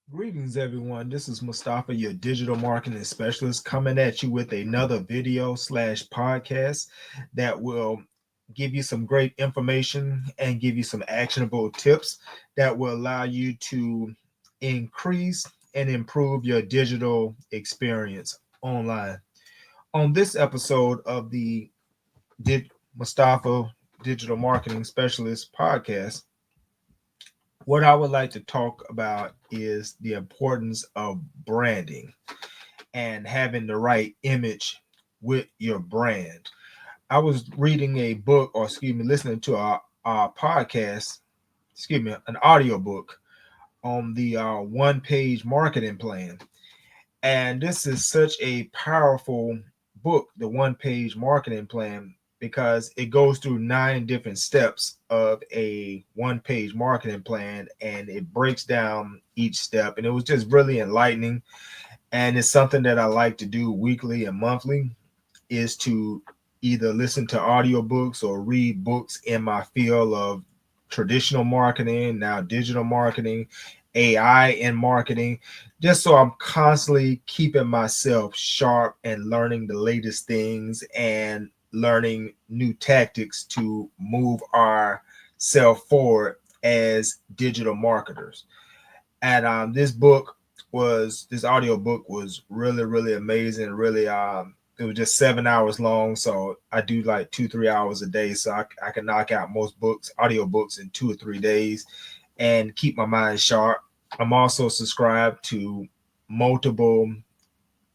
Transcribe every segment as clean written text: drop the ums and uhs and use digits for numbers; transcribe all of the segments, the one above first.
Greetings, everyone. This is Mustafa, your digital marketing specialist, coming at you with another video slash podcast that will give you some great information and give you some actionable tips that will allow you to increase and improve your digital experience online. On this episode of the Mustafa Digital Marketing Specialist podcast, what I would like to talk about is the importance of branding and having the right image with your brand. I was reading a book, or excuse me, listening to a podcast, excuse me, an audio book on the one page marketing plan. And this is such a powerful book, the one page marketing plan, because it goes through 9 different steps of a one page marketing plan and it breaks down each step. And it was just really enlightening. And it's something that I like to do weekly and monthly is to either listen to audiobooks or read books in my field of traditional marketing, now digital marketing, AI in marketing, just so I'm constantly keeping myself sharp and learning the latest things and learning new tactics to move our self forward as digital marketers. And this audio book was really amazing. Really, it was just 7 hours long, so I do like 2-3 hours a day, so I can knock out most books, audio books, in 2 or 3 days, and keep my mind sharp. I'm also subscribed to multiple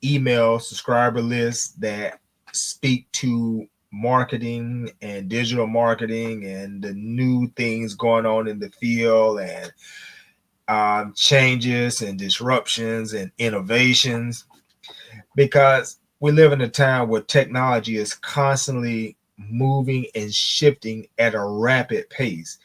email subscriber lists that speak to marketing and digital marketing and the new things going on in the field and changes and disruptions and innovations, because we live in a time where technology is constantly moving and shifting at a rapid pace.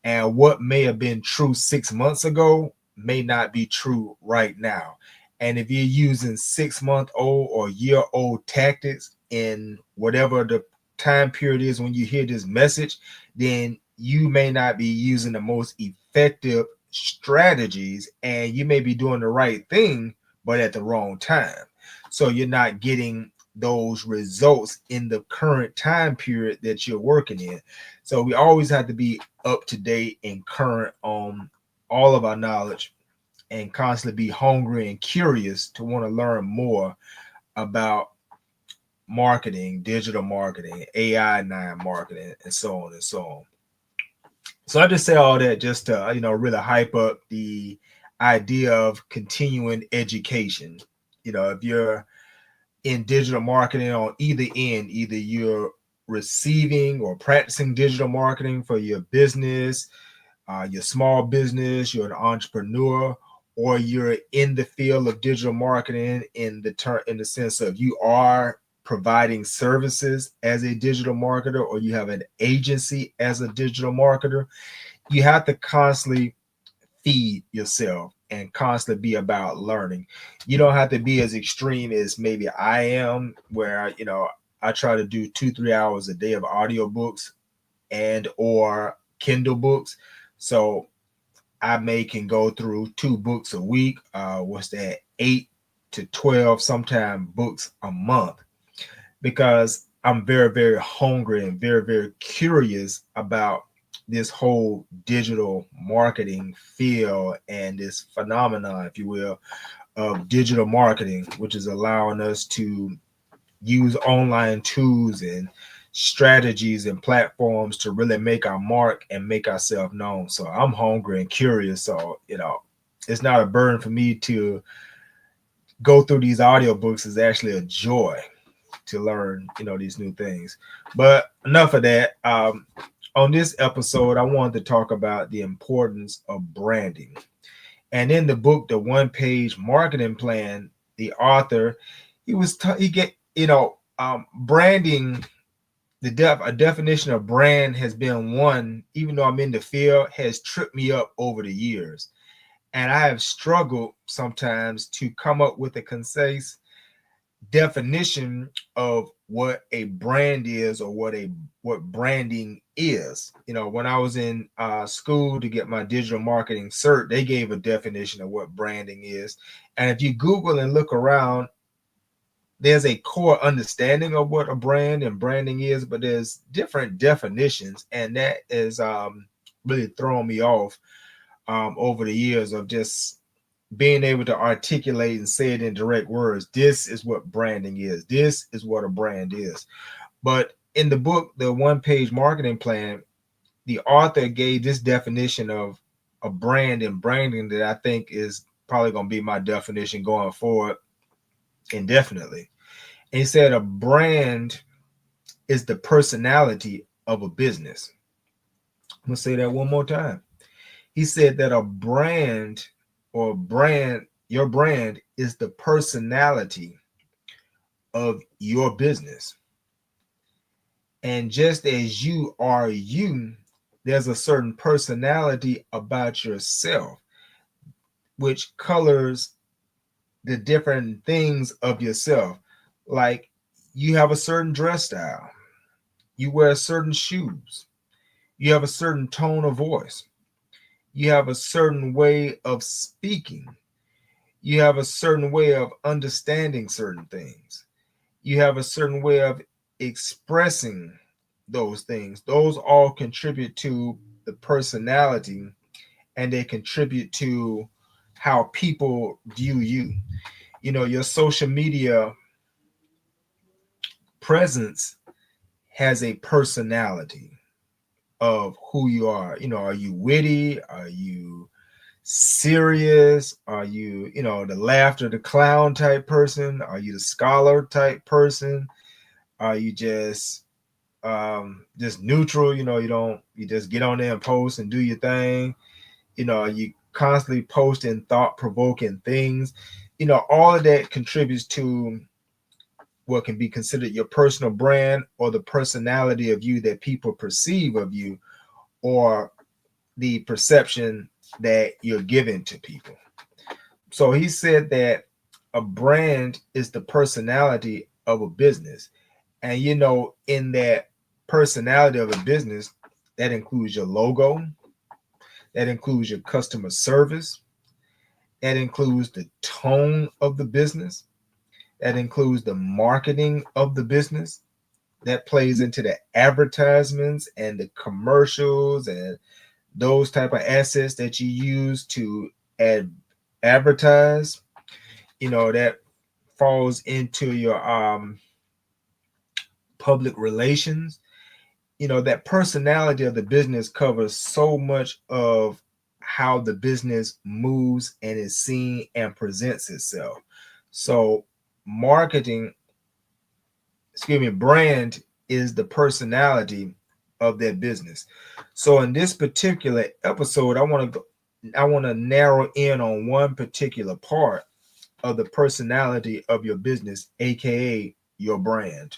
And what may have been true 6 months ago may not be true right now. And if you're using 6 month old or year old tactics in whatever the time period is when you hear this message, then you may not be using the most effective strategies and you may be doing the right thing, but at the wrong time. So you're not getting those results in the current time period that you're working in. So we always have to be up to date and current on all of our knowledge and constantly be hungry and curious to want to learn more about marketing, digital marketing, AI 9 marketing, and so on and so on. So I just say all that just to really hype up the idea of continuing education. If you're in digital marketing on either end, either you're receiving or practicing digital marketing for your business, your small business, you're an entrepreneur, or you're in the field of digital marketing in the sense of you are providing services as a digital marketer, or you have an agency as a digital marketer, you have to constantly feed yourself and constantly be about learning. You don't have to be as extreme as maybe I am, where I try to do 2-3 hours a day of audiobooks and or Kindle books. So I may can go through 2 books a week. What's that? 8 to 12, sometimes books a month, because I'm very hungry and very curious about this whole digital marketing field and this phenomenon, if you will, of digital marketing, which is allowing us to use online tools and strategies and platforms to really make our mark and make ourselves known. So I'm hungry and curious. So, it's not a burden for me to go through these audiobooks. It's actually a joy to learn, these new things. But enough of that. On this episode, I wanted to talk about the importance of branding. And in the book, the one page marketing plan, the author, he get, branding, a definition of brand has been one, even though I'm in the field, has tripped me up over the years. And I have struggled sometimes to come up with a concise definition of what a brand is or what branding is. You know, when I was in school to get my digital marketing cert, they gave a definition of what branding is. And if you Google and look around, there's a core understanding of what a brand and branding is, but there's different definitions, and that is really thrown me off over the years of just being able to articulate and say it in direct words. This is what branding is. This is what a brand is. But in the book, the one-page marketing plan, the author gave this definition of a brand and branding that I think is probably going to be my definition going forward indefinitely. And he said a brand is the personality of a business. I'm going to say that one more time. He said that a brand or your brand is the personality of your business. And just as you are you, there's a certain personality about yourself, which colors the different things of yourself. Like you have a certain dress style, you wear certain shoes, you have a certain tone of voice, you have a certain way of speaking, you have a certain way of understanding certain things, you have a certain way of expressing those things. Those all contribute to the personality, and they contribute to how people view you. You know, your social media presence has a personality of who you are. You know, are you witty? Are you serious? Are you, you know, the laughter, the clown type person? Are you the scholar type person? Are you just neutral? You know, you just get on there and post and do your thing. You know, you constantly posting thought-provoking things. You know, all of that contributes to what can be considered your personal brand or the personality of you that people perceive of you, or the perception that you're giving to people. So he said that a brand is the personality of a business. And you know, in that personality of a business, that includes your logo, that includes your customer service, that includes the tone of the business, that includes the marketing of the business, that plays into the advertisements and the commercials and those type of assets that you use to advertise. You know, that falls into your public relations. You know, that personality of the business covers so much of how the business moves and is seen and presents itself. So marketing, brand is the personality of that business. So in this particular episode, I want to narrow in on one particular part of the personality of your business, aka your brand.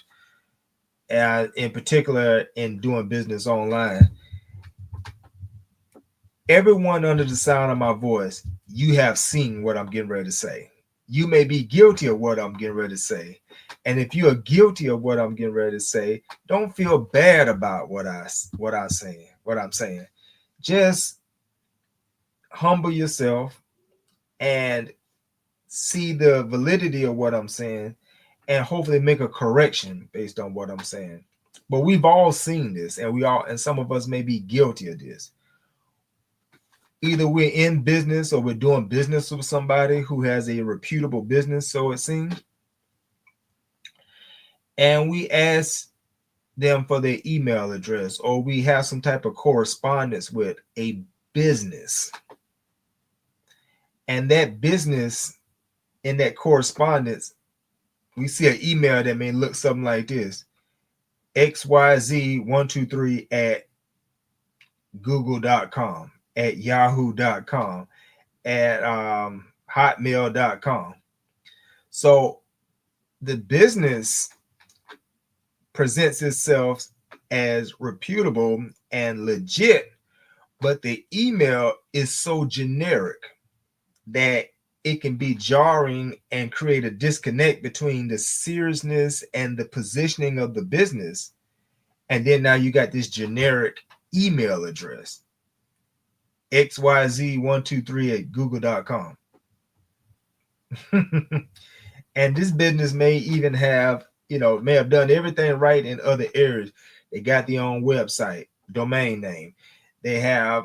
And in particular, in doing business online, everyone under the sound of my voice, you have seen what I'm getting ready to say. You may be guilty of what I'm getting ready to say. And if you are guilty of what I'm getting ready to say, don't feel bad about what I'm saying. Just humble yourself and see the validity of what I'm saying, and hopefully make a correction based on what I'm saying. But we've all seen this, and some of us may be guilty of this. Either we're in business or we're doing business with somebody who has a reputable business, so it seems, and we ask them for their email address, or we have some type of correspondence with a business, and that business, in that correspondence, we see an email that may look something like this: xyz123 at google.com, at yahoo.com, at hotmail.com. So the business presents itself as reputable and legit, but the email is so generic that it can be jarring and create a disconnect between the seriousness and the positioning of the business. And then now you got this generic email address, xyz1238 google.com. And this business may even have, may have done everything right in other areas. They got their own website, domain name. They have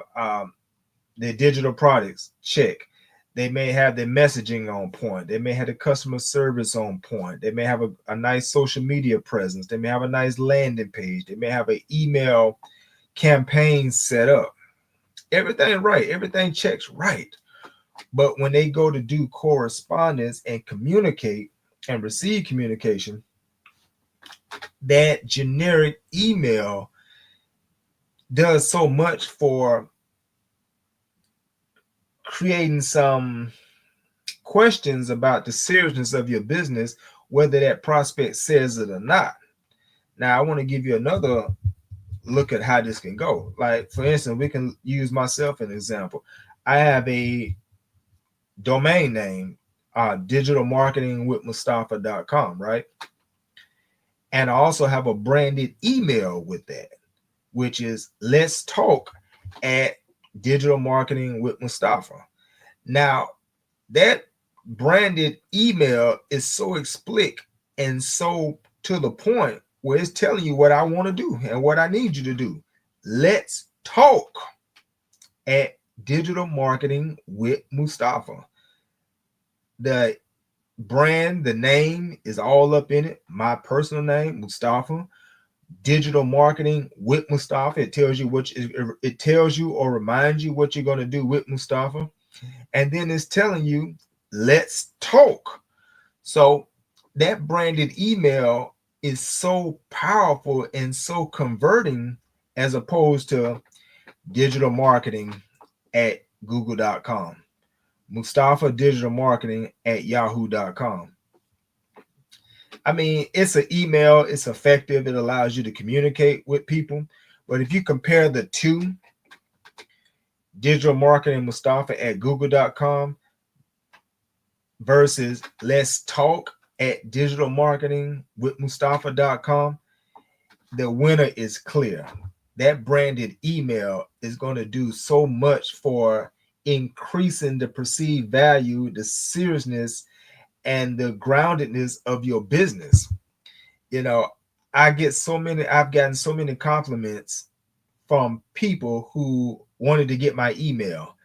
their digital products, check. They may have their messaging on point. They may have the customer service on point. They may have a nice social media presence. They may have a nice landing page. They may have an email campaign set up. Everything right. Everything checks right. But when they go to do correspondence and communicate and receive communication, that generic email does so much for creating some questions about the seriousness of your business, whether that prospect says it or not. Now, I want to give you another look at how this can go. Like, for instance, we can use myself as an example. I have a domain name, digitalmarketingwithmustafa.com, right? And I also have a branded email with that, which is let's talk at Digital Marketing with Mustafa. Now, that branded email is so explicit and so to the point where it's telling you what I want to do and what I need you to do. Let's talk at Digital Marketing with Mustafa. The brand, the name is all up in it. My personal name, Mustafa. Digital Marketing with Mustafa. It tells you it tells you or reminds you what you're going to do with Mustafa. And then it's telling you, let's talk. So that branded email is so powerful and so converting as opposed to digital marketing at google.com, Mustafa digital marketing at yahoo.com. I mean, it's an email, it's effective, it allows you to communicate with people. But if you compare the two, digital marketing Mustafa at google.com versus let's talk at digital marketing with Mustafa.com, the winner is clear. That branded email is going to do so much for increasing the perceived value, the seriousness, and the groundedness of your business. I've gotten so many compliments from people who wanted to get my email,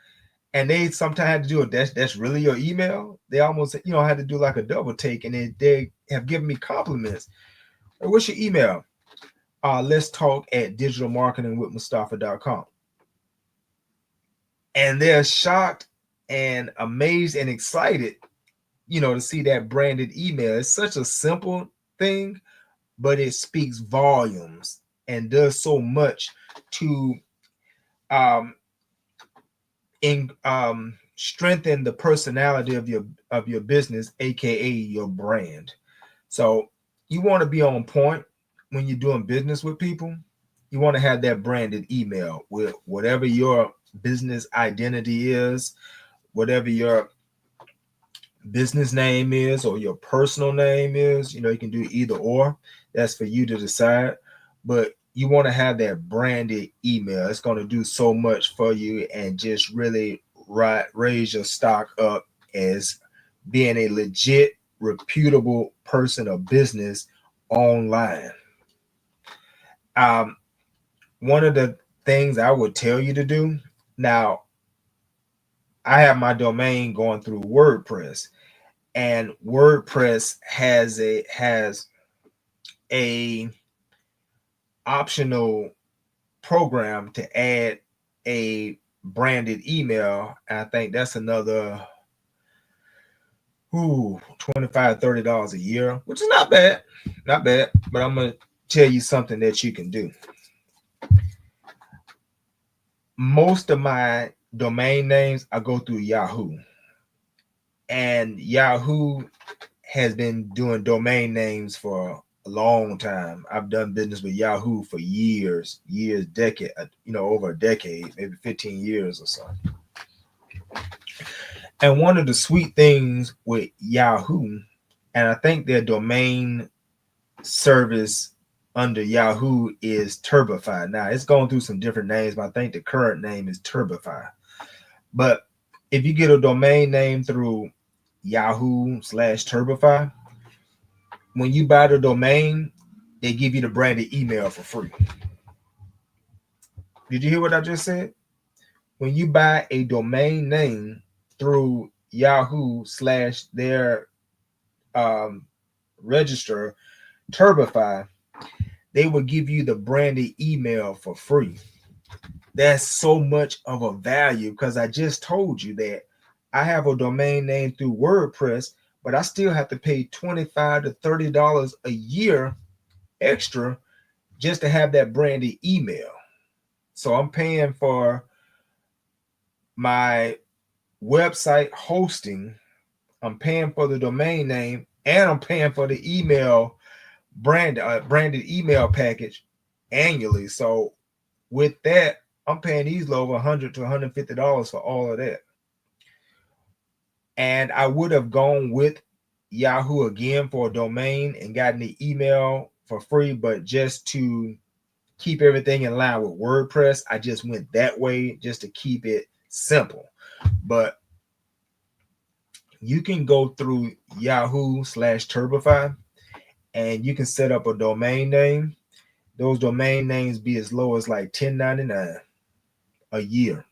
and they sometimes had to do it. That's really your email. They almost had to do like a double take, and they have given me compliments. Hey, what's your email? Let's talk at digitalmarketingwithmustafa.com. And they're shocked and amazed and excited, to see that branded email. It's such a simple thing, but it speaks volumes and does so much to strengthen the personality of your business, aka your brand. So you want to be on point when you're doing business with people. You want to have that branded email with whatever your business identity is, whatever your business name is or your personal name is. You can do either or. That's for you to decide. But you want to have that branded email. It's going to do so much for you and just really raise your stock up as being a legit, reputable person or business online. One of the things I would tell you to do now, I have my domain going through WordPress, and WordPress has a optional program to add a branded email. And I think that's another $25-$30 a year, which is not bad. But I'm gonna tell you something that you can do. Most of my domain names I go through Yahoo, and Yahoo has been doing domain names for a long time. I've done business with Yahoo for years, decade, over a decade, maybe 15 years or so. And one of the sweet things with Yahoo, and I think their domain service under Yahoo is Turbify. Now it's going through some different names, but I think the current name is Turbify. But if you get a domain name through Yahoo/Turbify, when you buy the domain, they give you the branded email for free. Did you hear what I just said? When you buy a domain name through Yahoo/their um, register, Turbify, they will give you the branded email for free. That's so much of a value because I just told you that I have a domain name through WordPress, but I still have to pay $25 to $30 a year extra just to have that branded email. So I'm paying for my website hosting, I'm paying for the domain name, and I'm paying for the email branded email package annually. So with that, I'm paying easily over $100 to $150 for all of that. And I would have gone with Yahoo again for a domain and gotten the email for free, but just to keep everything in line with WordPress, I just went that way just to keep it simple. But you can go through Yahoo/Turbify and you can set up a domain name. Those domain names be as low as like $10.99 a year.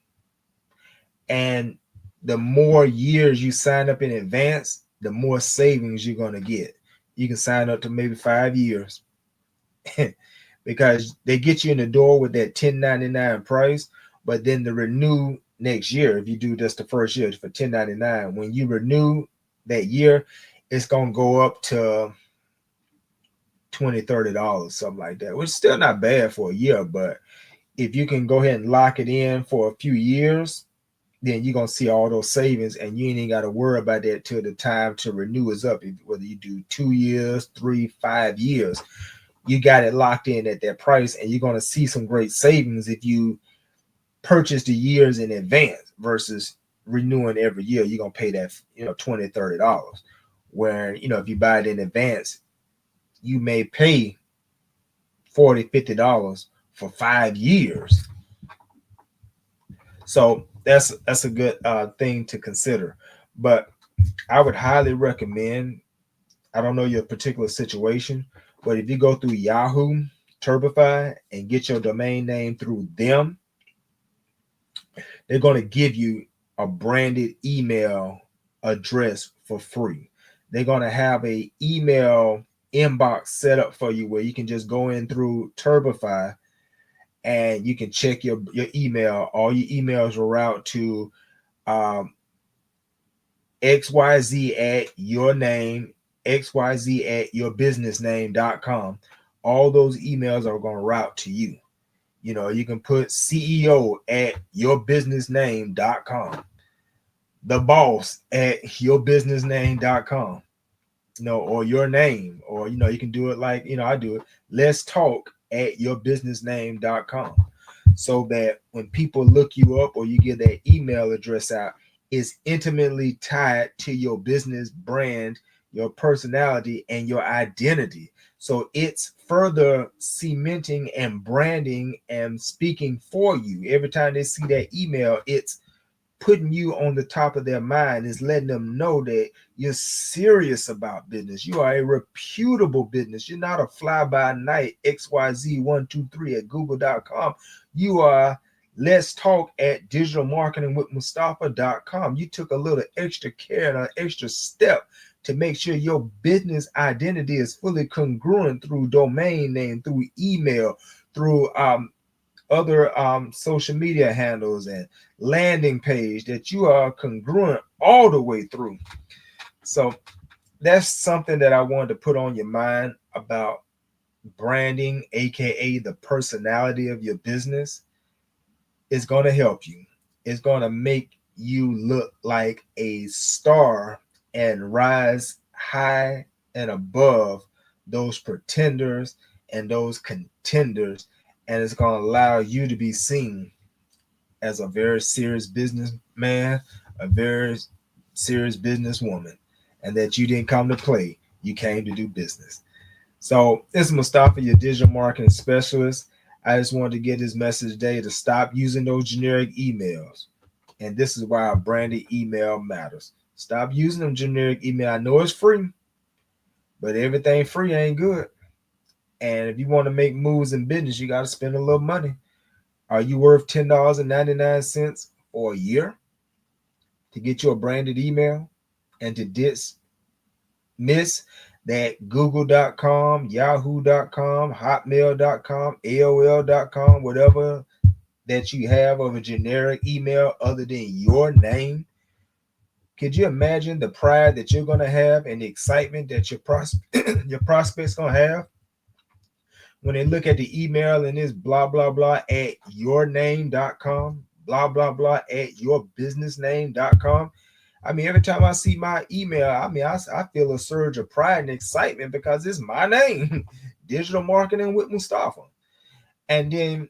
And the more years you sign up in advance, the more savings you're going to get. You can sign up to maybe 5 years because they get you in the door with that $10.99 price, but then the renew next year, if you do just the first year for $10.99, when you renew that year, it's going to go up to $20, $30, something like that, which is still not bad for a year. But if you can go ahead and lock it in for a few years, then you're gonna see all those savings, and you ain't got to worry about that till the time to renew is up. Whether you do 2 years, 3, 5 years, you got it locked in at that price, and you're gonna see some great savings if you purchase the years in advance versus renewing every year. You're gonna pay that $20, $30. Where if you buy it in advance, you may pay $40, $50 for 5 years. So that's a good thing to consider. But I would highly recommend, I don't know your particular situation, but if you go through Yahoo, Turbify, and get your domain name through them, they're going to give you a branded email address for free. They're going to have a email inbox set up for you where you can just go in through Turbify and you can check your email. All your emails will route to XYZ at your name, XYZ at yourbusinessname.com. All those emails are going to route to you. You can put CEO at yourbusinessname.com, the boss at yourbusinessname.com, or your name, or you can do it like I do it. Let's talk at yourbusinessname.com, so that when people look you up or you get that email address out, it's intimately tied to your business brand, your personality, and your identity. So it's further cementing and branding and speaking for you. Every time they see that email, it's putting you on the top of their mind, is letting them know that you're serious about business. You are a reputable business. You're not a fly-by-night XYZ123 at google.com. You are Let's Talk at digitalmarketingwithmustafa.com. You took a little extra care and an extra step to make sure your business identity is fully congruent through domain name, through email, through other social media handles and landing page, that you are congruent all the way through. So that's something that I wanted to put on your mind about branding, aka the personality of your business. Is going to help you. It's going to make you look like a star and rise high and above those pretenders and those contenders. And it's going to allow you to be seen as a very serious businessman, a very serious businesswoman, and that you didn't come to play. You came to do business. So this is Mustafa, your digital marketing specialist. I just wanted to get this message today to stop using those generic emails. And this is why a branded email matters. Stop using them generic email. I know it's free, but everything free ain't good. And if you want to make moves in business, you got to spend a little money. Are you worth $10.99 for a year to get you a branded email and to dismiss that google.com, yahoo.com, hotmail.com, AOL.com, whatever that you have of a generic email other than your name? Could you imagine the pride that you're going to have and the excitement that your prospects going to have when they look at the email and it's blah, blah, blah at yourname.com, blah, blah, blah at yourbusinessname.com? I mean, every time I see my email, I feel a surge of pride and excitement because it's my name, Digital Marketing with Mustafa. And then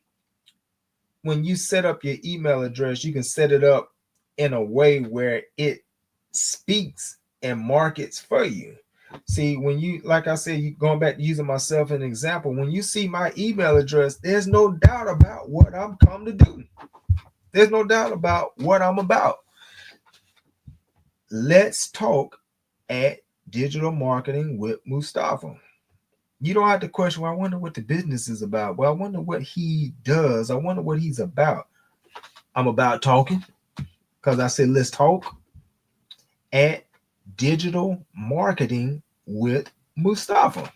when you set up your email address, you can set it up in a way where it speaks and markets for you. See, when you, like I said, you going back to using myself as an example, when you see my email address, there's no doubt about what I'm come to do. There's no doubt about what I'm about. Let's talk at Digital Marketing with Mustafa. You don't have to question, well, I wonder what the business is about. Well, I wonder what he does. I wonder what he's about. I'm about talking because I said, let's talk at Digital Marketing with Mustafa.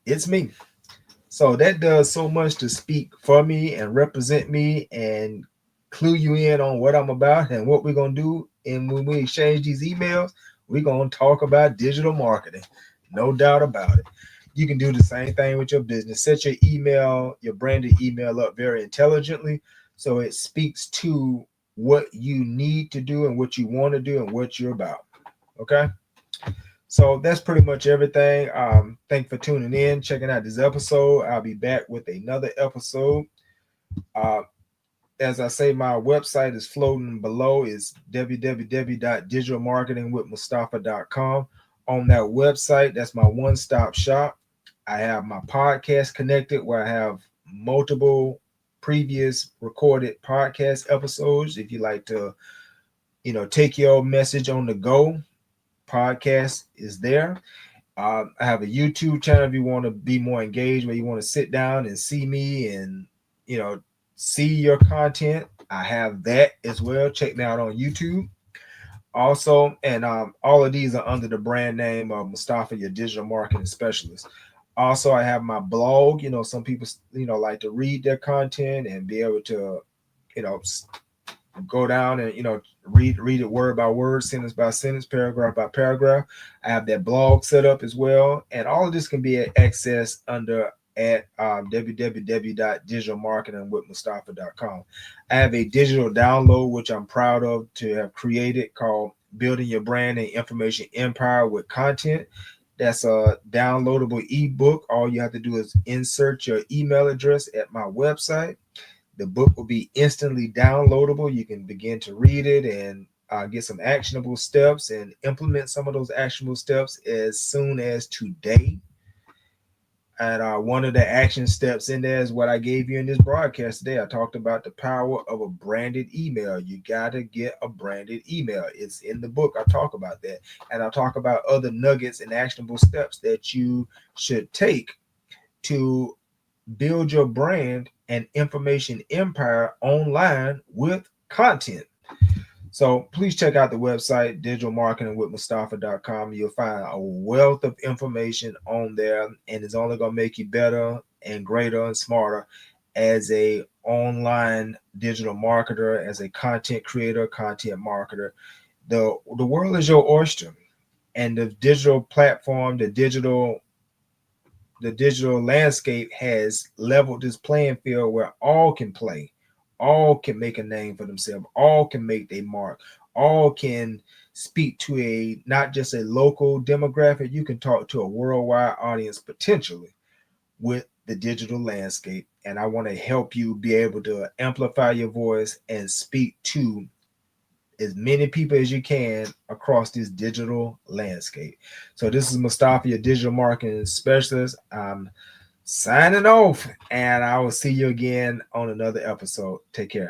It's me. So that does so much to speak for me and represent me and clue you in on what I'm about and what we're going to do. And when we exchange these emails, we're going to talk about digital marketing. No doubt about it. You can do the same thing with your business. Set your email, your branded email up very intelligently so it speaks to what you need to do and what you want to do and what you're about. Okay? So that's pretty much everything. Thank you for tuning in, checking out this episode. I'll be back with another episode. Uh, as I say, my website is floating below. It's www.digitalmarketingwithmustafa.com. On that website, that's my one-stop shop. I have my podcast connected where I have multiple previous recorded podcast episodes. If you like to, take your message on the go, podcast is there. I have a YouTube channel if you want to be more engaged, where you want to sit down and see me and, see your content. I have that as well. Check me out on YouTube. Also, and all of these are under the brand name of Mustafa, your digital marketing specialist. Also, I have my blog. Some people, like to read their content and be able to, go down and read it word by word, sentence by sentence, paragraph by paragraph. I have that blog set up as well, and all of this can be accessed under at www.digitalmarketingwithmustafa.com. I have a digital download which I'm proud of to have created called Building Your Brand and Information Empire with Content. That's a downloadable ebook. All you have to do is insert your email address at my website. The book will be instantly downloadable. You can begin to read it and get some actionable steps and implement some of those actionable steps as soon as today. And one of the action steps in there is what I gave you in this broadcast today. I talked about the power of a branded email. You got to get a branded email. It's in the book. I talk about that. And I talk about other nuggets and actionable steps that you should take to build your brand and information empire online with content. So please check out the website, digitalmarketingwithmustafa.com. You'll find a wealth of information on there, and it's only going to make you better and greater and smarter as a online digital marketer, as a content creator, content marketer. The world is your oyster, and the digital platform, the digital landscape has leveled this playing field where all can play, all can make a name for themselves, all can make their mark, all can speak to a not just a local demographic. You can talk to a worldwide audience potentially with the digital landscape. And I want to help you be able to amplify your voice and speak to as many people as you can across this digital landscape. So this is Mustafa, your digital marketing specialist. I'm signing off, and I will see you again on another episode. Take care.